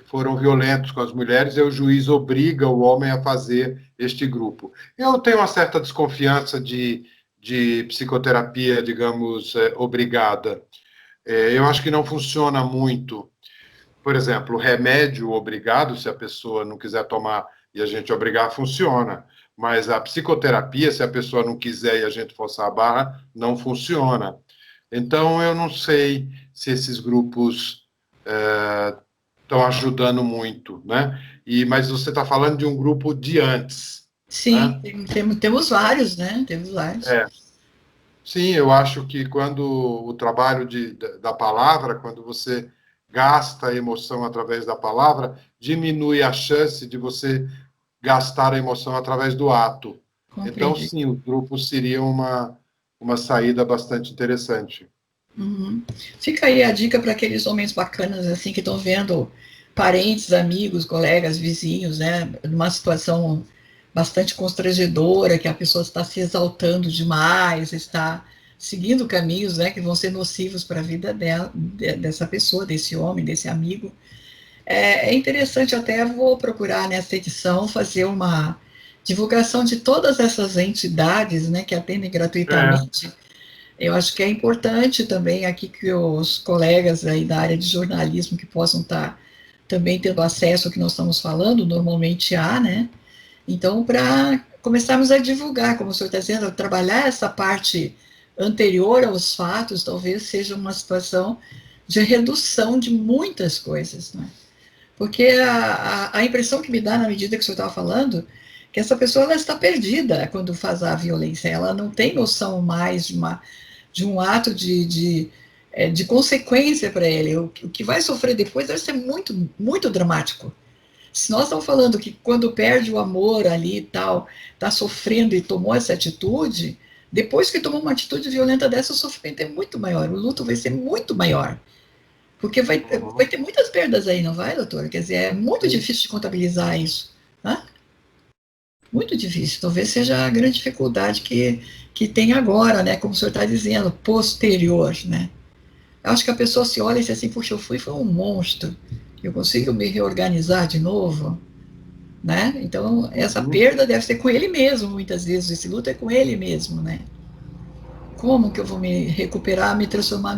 B: foram violentos com as mulheres, e o juiz obriga o homem a fazer este grupo. Eu tenho uma certa desconfiança de psicoterapia, digamos, obrigada. Eu acho que não funciona muito. Por exemplo, o remédio obrigado, se a pessoa não quiser tomar e a gente obrigar, funciona. Mas a psicoterapia, se a pessoa não quiser e a gente forçar a barra, não funciona. Então, eu não sei se esses grupos estão ajudando muito, né? Mas você está falando de um grupo de antes,
A: Sim,
B: né?
A: temos vários, né? Temos vários.
B: É, sim, eu acho que quando o trabalho da palavra, quando você gasta a emoção através da palavra, diminui a chance de você gastar a emoção através do ato. Então,
A: Compreendi.
B: sim, os grupos seriam uma saída bastante interessante.
A: Uhum. Fica aí a dica para aqueles homens bacanas assim que estão vendo parentes, amigos, colegas, vizinhos, né, numa situação bastante constrangedora, que a pessoa está se exaltando demais, está seguindo caminhos, né, que vão ser nocivos para a vida dela, dessa pessoa, desse homem, desse amigo. É interessante, até vou procurar nessa edição fazer uma divulgação de todas essas entidades, né, que atendem
B: É,
A: gratuitamente. Eu acho que é importante também aqui que os colegas aí da área de jornalismo que possam estar também tendo acesso ao que nós estamos falando, normalmente há, né? Então, para começarmos a divulgar, como o senhor está dizendo, trabalhar essa parte anterior aos fatos, talvez seja uma situação de redução de muitas coisas, né? Porque a impressão que me dá na medida que o senhor estava falando, que essa pessoa ela está perdida quando faz a violência, ela não tem noção mais de um ato de consequência para ele. O que vai sofrer depois deve ser muito, muito dramático. Se nós estamos falando que quando perde o amor ali e tal, está sofrendo e tomou essa atitude, depois que tomou uma atitude violenta dessa, o sofrimento é muito maior, o luto vai ser muito maior. Porque vai
B: uhum,
A: ter muitas perdas aí, não vai, doutora? Quer dizer, é muito
B: sim.
A: difícil de contabilizar isso. Né? Muito difícil. Talvez seja a grande dificuldade que tem agora, né? Como o senhor está dizendo, posterior, né? Eu acho que a pessoa se olha e diz assim, puxa, foi um monstro. Eu consigo me reorganizar de novo, né? Então, essa
B: Uhum.
A: perda deve ser com ele mesmo, muitas vezes. Esse luto é com ele mesmo, né? Como que eu vou me recuperar, me transformar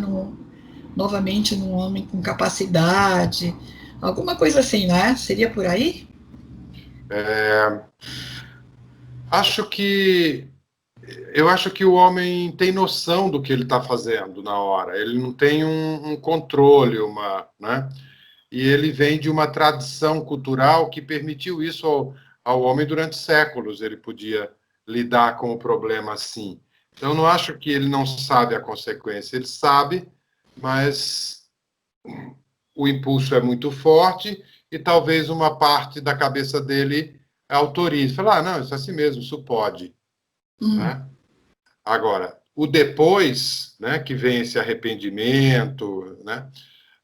A: novamente num homem com capacidade? Alguma coisa assim, né? Seria por aí?
B: É, acho que eu acho que o homem tem noção do que ele está fazendo na hora. Ele não tem um controle, né? E ele vem de uma tradição cultural que permitiu isso ao homem durante séculos. Ele podia lidar com o problema assim. Então, eu não acho que ele não sabe a consequência. Ele sabe, mas o impulso é muito forte e talvez uma parte da cabeça dele autorize. Falar, não, isso é assim mesmo, isso pode,
A: Hum,
B: né? Agora, o depois, né, que vem esse arrependimento, né?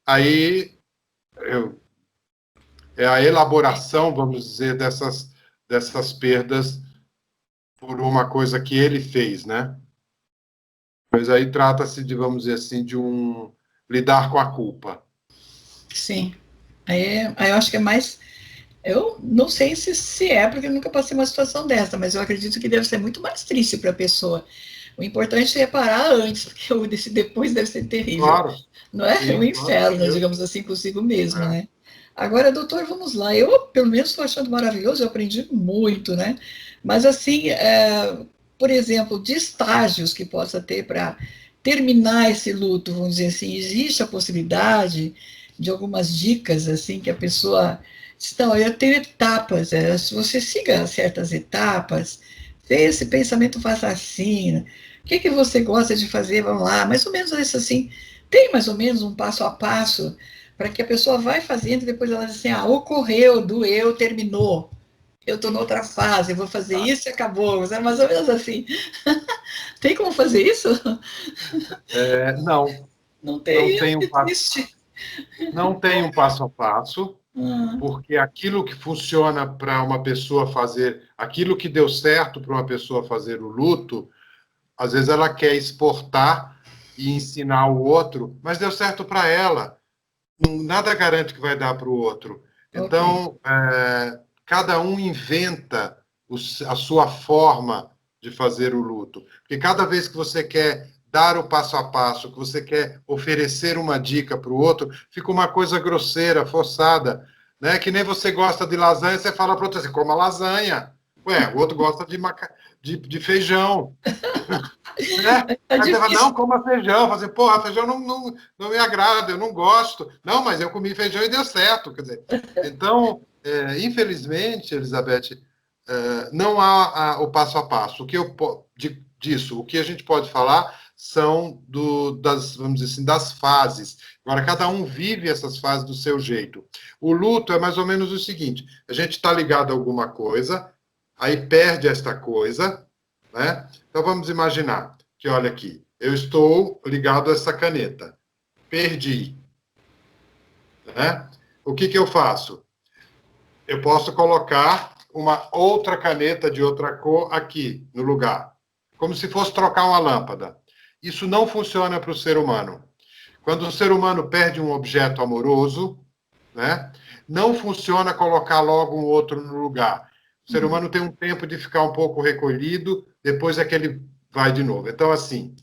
B: Aí é a elaboração, vamos dizer, dessas perdas por uma coisa que ele fez, né? Mas aí trata-se de, vamos dizer assim, de lidar com a culpa.
A: sim. Aí eu acho que é mais. Eu não sei se é, porque eu nunca passei uma situação dessa, mas eu acredito que deve ser muito mais triste para a pessoa. O importante é parar antes, porque o desse depois deve ser terrível.
B: Claro,
A: Não é? É um
B: sim, com
A: inferno,
B: certeza.
A: digamos assim, consigo mesmo,
B: É.
A: né? Agora, doutor, vamos lá. Eu, pelo menos, estou achando maravilhoso, eu aprendi muito, né? Mas, assim, por exemplo, de estágios que possa ter para terminar esse luto, vamos dizer assim, existe a possibilidade de algumas dicas, assim, que a pessoa Então, eu tenho etapas, se você siga certas etapas, vê esse pensamento faz assim, o que que você gosta de fazer, vamos lá, mais ou menos isso assim, tem mais ou menos um passo a passo, para que a pessoa vai fazendo e depois ela diz assim, ocorreu, doeu, terminou, eu estou noutra fase, eu vou fazer
B: Tá.
A: isso e acabou, é mais ou menos assim. Tem como fazer isso?
B: Não,
A: Não
B: não
A: tem,
B: tem um
A: que
B: passo,
A: triste.
B: não tem um passo a passo,
A: Ah,
B: porque aquilo que funciona para uma pessoa fazer, aquilo que deu certo para uma pessoa fazer o luto, às vezes ela quer exportar e ensinar o outro, mas deu certo para ela. Nada garante que vai dar para o outro.
A: ok.
B: Então, cada um inventa a sua forma de fazer o luto. Porque cada vez que você quer dar o passo a passo, que você quer oferecer uma dica para o outro, fica uma coisa grosseira, forçada. Né? Que nem você gosta de lasanha, você fala para o outro assim, coma lasanha. Ué, o outro gosta de feijão. Né?
A: Tá
B: Aí você fala,
A: difícil.
B: não, coma feijão. Fala assim, porra, feijão não me agrada, eu não gosto. Não, mas eu comi feijão e deu certo. Quer dizer, então, infelizmente, Elizabeth, não há o passo a passo. Disso, o que a gente pode falar são vamos dizer assim, das fases. Agora, cada um vive essas fases do seu jeito. O luto é mais ou menos o seguinte: a gente está ligado a alguma coisa, aí perde esta coisa, né? Então vamos imaginar que, olha aqui, eu estou ligado a essa caneta, perdi, né? O que eu faço? Eu posso colocar uma outra caneta de outra cor aqui no lugar, como se fosse trocar uma lâmpada. Isso não funciona para o ser humano. Quando o ser humano perde um objeto amoroso, né, não funciona colocar logo um outro no lugar. O ser humano tem um tempo de ficar um pouco recolhido, depois é que ele vai de novo. Então, assim,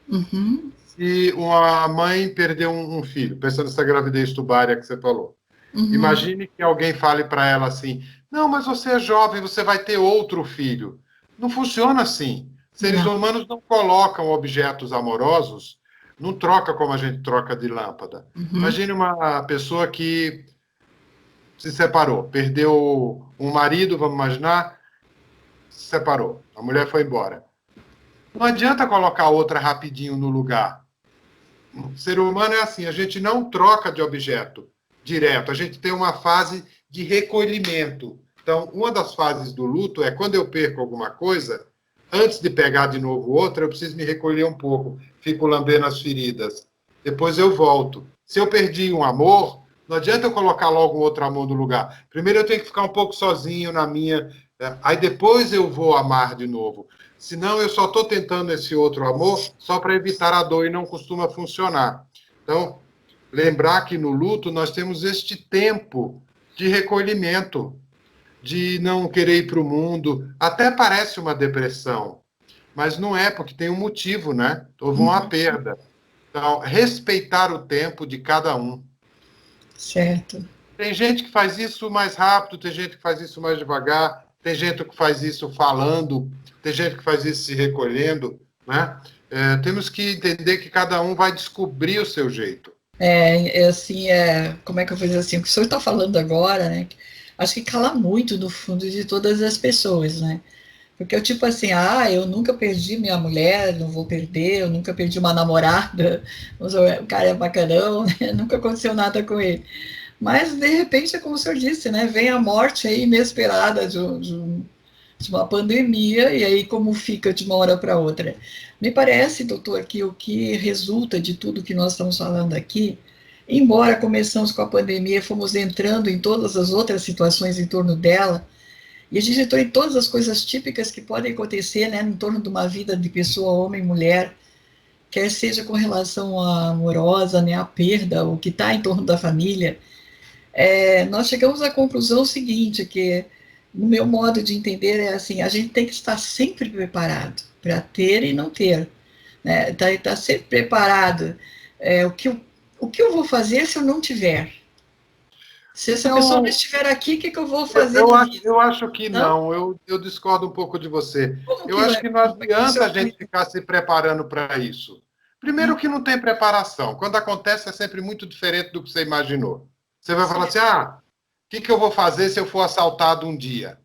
A: Uhum,
B: se uma mãe perdeu um filho, pensando nessa gravidez tubária que você falou,
A: uhum.
B: imagine que alguém fale para ela assim: não, mas você é jovem, você vai ter outro filho. Não funciona assim. Seres
A: Não.
B: humanos não colocam objetos amorosos, não troca como a gente troca de lâmpada.
A: Uhum.
B: Imagine uma pessoa que se separou, perdeu um marido, vamos imaginar, se separou, a mulher foi embora. Não adianta colocar outra rapidinho no lugar. O ser humano é assim, a gente não troca de objeto direto, a gente tem uma fase de recolhimento. Então, uma das fases do luto é quando eu perco alguma coisa, antes de pegar de novo outra, eu preciso me recolher um pouco, fico lambendo as feridas. Depois eu volto. Se eu perdi um amor, não adianta eu colocar logo um outro amor no lugar. Primeiro eu tenho que ficar um pouco sozinho na minha. Aí depois eu vou amar de novo. Senão eu só estou tentando esse outro amor só para evitar a dor e não costuma funcionar. Então, lembrar que no luto nós temos este tempo de recolhimento, de não querer ir para o mundo. Até parece uma depressão, mas não é, porque tem um motivo, né? Houve uma
A: Uhum.
B: perda. Então, respeitar o tempo de cada um.
A: Certo.
B: Tem gente que faz isso mais rápido, tem gente que faz isso mais devagar, tem gente que faz isso falando, tem gente que faz isso se recolhendo, né? Temos que entender que cada um vai descobrir o seu jeito.
A: Assim, como é que eu vou dizer assim, o que o senhor está falando agora, né? Acho que cala muito no fundo de todas as pessoas, né? Porque eu, tipo assim, eu nunca perdi minha mulher, não vou perder, eu nunca perdi uma namorada, o cara é bacanão, né? Nunca aconteceu nada com ele. Mas, de repente, é como o senhor disse, né? Vem a morte aí inesperada de uma pandemia, e aí como fica de uma hora para outra. Me parece, doutor, que o que resulta de tudo que nós estamos falando aqui, embora começamos com a pandemia, fomos entrando em todas as outras situações em torno dela, e a gente entrou em todas as coisas típicas que podem acontecer, né, em torno de uma vida de pessoa, homem, mulher, quer seja com relação à amorosa, né, a perda, o que está em torno da família, nós chegamos à conclusão seguinte, que no meu modo de entender é assim, a gente tem que estar sempre preparado para ter e não ter, né? Tá sempre preparado. O que eu vou fazer se eu não tiver? Se essa pessoa não
B: Eu,
A: estiver aqui, o que eu vou
B: eu,
A: fazer
B: eu
A: na
B: acho,
A: vida?
B: eu acho que
A: Não?
B: não, eu discordo um pouco de você.
A: Como
B: Eu
A: que
B: acho
A: vai?
B: que não
A: Como é que o
B: adianta
A: senhor
B: a gente
A: explica?
B: ficar se preparando para isso. Primeiro que não tem preparação. Quando acontece é sempre muito diferente do que você imaginou. Você vai falar assim, que eu vou fazer se eu for assaltado um dia?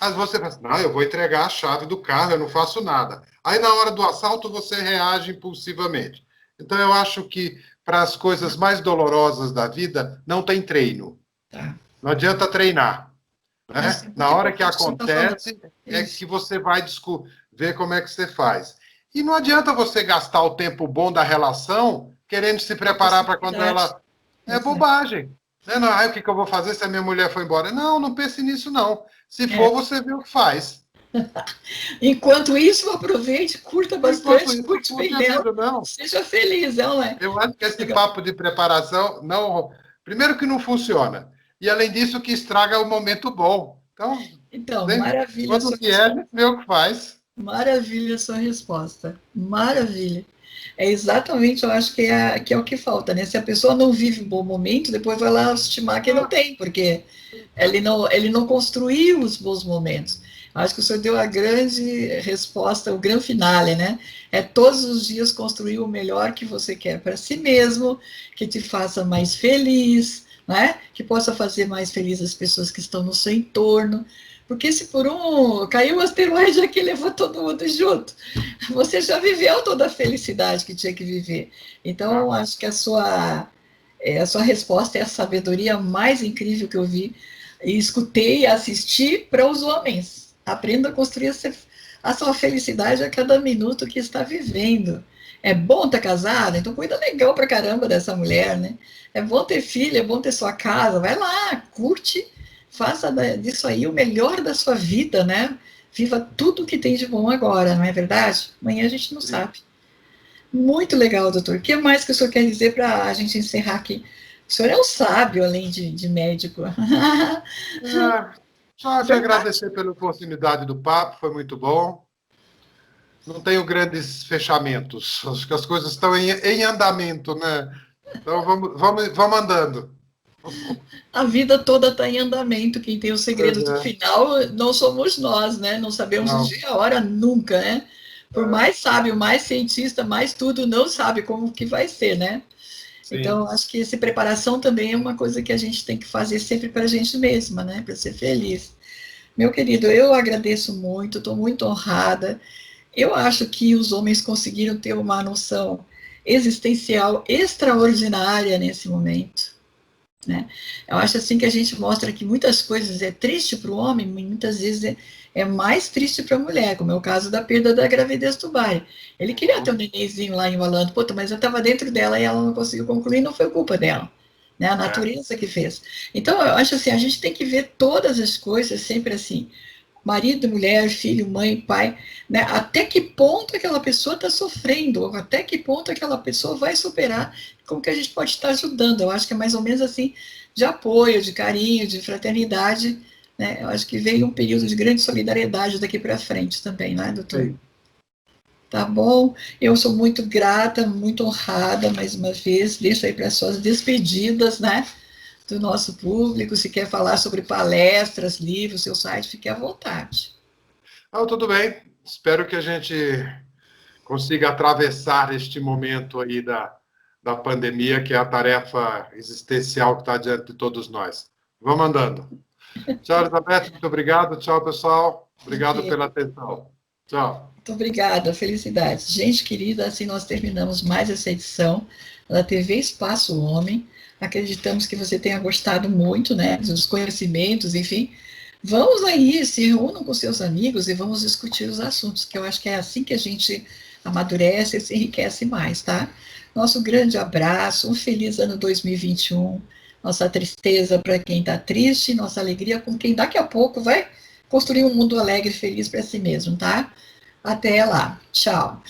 B: Aí você fala assim, não, eu vou entregar a chave do carro, eu não faço nada. Aí na hora do assalto você reage impulsivamente. Então eu acho que para as coisas mais dolorosas da vida não tem treino.
A: Tá.
B: Não adianta treinar,
A: Isso
B: né?
A: é
B: Na
A: muito
B: hora que
A: importante o que você está falando.
B: acontece é
A: Isso.
B: que você vai ver como é que você faz. E não adianta você gastar o tempo bom da relação querendo se
A: A
B: preparar para quando
A: possibilidade.
B: ela... É
A: Pois é.
B: bobagem. Né? Não, o que eu vou fazer se a minha mulher for embora? Não, não pense nisso, não. Se
A: É.
B: for, você vê o que faz.
A: Enquanto isso, aproveite, curta
B: Enquanto
A: bastante,
B: isso,
A: curte
B: curte
A: bem
B: a
A: dela,
B: vida, não.
A: seja feliz, não é?
B: Eu acho que esse
A: Legal.
B: papo de preparação, não. Primeiro, que não funciona. E, além disso, que estraga o momento bom. Então,
A: Então,
B: né?
A: maravilha a
B: Quando
A: sua
B: vier, a
A: resposta.
B: gente vê o que faz.
A: Maravilha a sua resposta. Maravilha. É exatamente, eu acho que é o que falta, né? Se a pessoa não vive um bom momento, depois vai lá estimar que não
B: Ah,
A: tem, porque ele não construiu os bons momentos. Acho que o senhor deu a grande resposta, o grande finale, né? É todos os dias construir o melhor que você quer para si mesmo, que te faça mais feliz, né? Que possa fazer mais feliz as pessoas que estão no seu entorno. Porque se por um caiu o asteroide aqui e levou todo mundo junto, você já viveu toda a felicidade que tinha que viver. Então,
B: ah,
A: acho que a sua resposta é a sabedoria mais incrível que eu vi e escutei e assisti para os homens. Aprenda a construir a sua felicidade a cada minuto que está vivendo. É bom estar casado, então cuida legal pra caramba dessa mulher, né? É bom ter filho, é bom ter sua casa, vai lá, curte, faça disso aí o melhor da sua vida, né? Viva tudo que tem de bom agora, não é verdade? Amanhã a gente não
B: sim.
A: sabe. Muito legal, doutor. O que mais que o senhor quer dizer para a gente encerrar aqui? O senhor é um sábio, além de médico.
B: Só te
A: Verdade.
B: agradecer pela oportunidade do papo, foi muito bom. Não tenho grandes fechamentos. Acho que as coisas estão em andamento, né? Então vamos andando.
A: A vida toda está em andamento. Quem tem o segredo do
B: É,
A: final não somos nós, né? Não sabemos o
B: não,
A: dia e a hora nunca, né? Por
B: é,
A: mais sábio, mais cientista, mais tudo, não sabe como que vai ser, né?
B: sim.
A: Então, acho que essa preparação também é uma coisa que a gente tem que fazer sempre para a gente mesma, né? Para ser feliz. Meu querido, eu agradeço muito, estou muito honrada. Eu acho que os homens conseguiram ter uma noção existencial extraordinária nesse momento, né? Eu acho assim que a gente mostra que muitas coisas é triste para o homem, muitas vezes é mais triste para a mulher, como é o caso da perda da gravidez do Barry. Ele queria ter um nenenzinho lá embalando, puta, mas eu estava dentro dela e ela não conseguiu concluir, não foi culpa dela, né? A
B: É,
A: natureza que fez. Então, eu acho assim, a gente tem que ver todas as coisas sempre assim, marido, mulher, filho, mãe, pai, né? Até que ponto aquela pessoa está sofrendo, ou até que ponto aquela pessoa vai superar, como que a gente pode estar ajudando. Eu acho que é mais ou menos assim, de apoio, de carinho, de fraternidade, né? Eu acho que veio um período de grande solidariedade daqui para frente também, né, doutor?
B: sim.
A: Tá bom? Eu sou muito grata, muito honrada, mais uma vez, deixo aí para as suas despedidas, né? Do nosso público, se quer falar sobre palestras, livros, seu site, fique à vontade.
B: Então, tudo bem. Espero que a gente consiga atravessar este momento aí da pandemia, que é a tarefa existencial que está diante de todos nós. Vamos andando. Tchau, Elizabeth. Muito obrigado. Tchau, pessoal. Obrigado
A: Ok.
B: pela atenção. Tchau.
A: Muito obrigada, felicidades. Gente querida, assim nós terminamos mais essa edição da TV Espaço Homem. Acreditamos que você tenha gostado muito, né, dos conhecimentos, enfim. Vamos aí, se reúnam com seus amigos e vamos discutir os assuntos, que eu acho que é assim que a gente amadurece e se enriquece mais, tá? Nosso grande abraço, um feliz ano 2021. Nossa tristeza para quem está triste, nossa alegria com quem daqui a pouco vai construir um mundo alegre e feliz para si mesmo, tá? Até lá. Tchau.